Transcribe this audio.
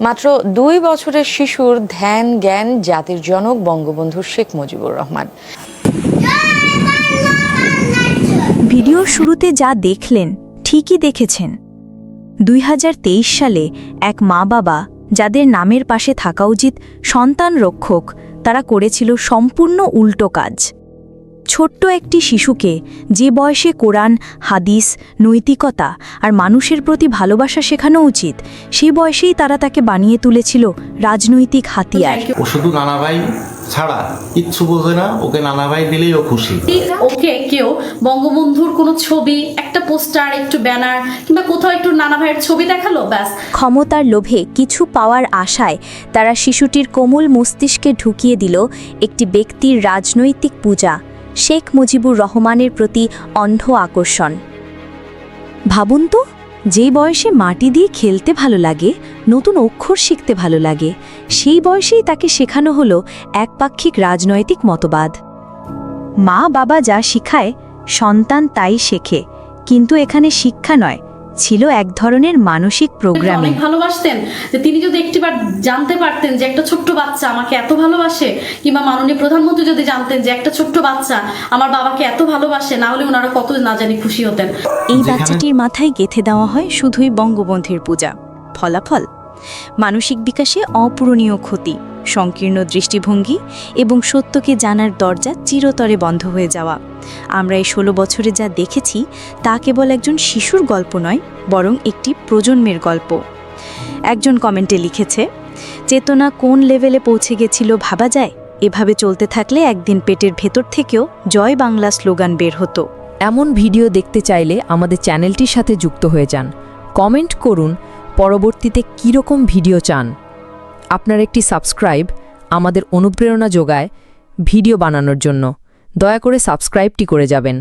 মাত্র 2 বছরের শিশুর ধ্যান জ্ঞান জাতির জনক বঙ্গবন্ধু শেখ মুজিবুর রহমান। ভিডিওর শুরুতে যা দেখলেন ঠিকই দেখেছেন। 2023 সালে এক মা বাবা যাদের নামের পাশে থাকা উচিত সন্তান রক্ষক, তারা করেছিল সম্পূর্ণ উল্টো কাজ। ছোট্ট একটি শিশুকে যে বয়সে কোরআন, হাদিস, নৈতিকতা আর মানুষের প্রতি ভালোবাসা শেখানো উচিত, সেই বয়সেই তারা তাকে বানিয়ে তুলেছিল রাজনৈতিক হাতিয়ার। ও শুধু নানা ভাই ছাড়া কিচ্ছু বোঝে না, ওকে নানা ভাই দিলেই ও খুশি। ওকে কেউ বঙ্গবন্ধুর কোনো ছবি, একটা পোস্টার, একটু ব্যানার কিংবা কোথাও একটু নানা ভাইয়ের ছবি দেখালো, ব্যাস। ক্ষমতার লোভে কিছু পাওয়ার আশায় তারা শিশুটির কোমল মস্তিষ্কে ঢুকিয়ে দিল একটি ব্যক্তির রাজনৈতিক পূজা, শেখ মুজিবুর রহমানের প্রতি অন্ধ আকর্ষণ। ভাবুন তো, যে বয়সে মাটি দিয়ে খেলতে ভালো লাগে, নতুন অক্ষর শিখতে ভালো লাগে, সেই বয়সেই তাকে শেখানো হলো একপাক্ষিক রাজনৈতিক মতবাদ। মা বাবা যা শিখায় সন্তান তাই শেখে, কিন্তু এখানে শিক্ষা নয়, ছিল এক ধরনের মানসিক প্রোগ্রামিং। অনেক ভালোবাসতেন যে তিনি যদি একটিবার জানতে পারতেন যে একটা ছোট্ট বাচ্চা আমাকে এত ভালোবাসে, কিংবা মাননীয় প্রধানমন্ত্রী যদি জানতেন যে একটা ছোট্ট বাচ্চা আমার বাবাকে এত ভালোবাসে, না হলে ওনারা কত না জানি খুশি হতেন। এই বাচ্চাটির মাথায় গেঁথে দেওয়া হয় শুধুই বঙ্গবন্ধুর পূজা। ফলাফল মানসিক বিকাশে অপূরণীয় ক্ষতি, সংকীর্ণ দৃষ্টিভঙ্গি এবং সত্যকে জানার দরজা চিরতরে বন্ধ হয়ে যাওয়া। আমরা এই 16 বছরে যা দেখেছি তা কেবল একজন শিশুর গল্প নয়, বরং একটি প্রজন্মের গল্প। একজন কমেন্টে লিখেছে, চেতনা কোন লেভেলে পৌঁছে গেছিল ভাবা যায়, এভাবে চলতে থাকলে একদিন পেটের ভেতর থেকেও জয় বাংলা স্লোগান বের হতো। এমন ভিডিও দেখতে চাইলে আমাদের চ্যানেলটির সাথে যুক্ত হয়ে যান। কমেন্ট করুন পরবর্তীতে কীরকম ভিডিও চান। আপনার একটি সাবস্ক্রাইব আমাদের অনুপ্রেরণা যোগায় ভিডিও বানানোর জন্য। দয়া করে সাবস্ক্রাইবটি করে যাবেন।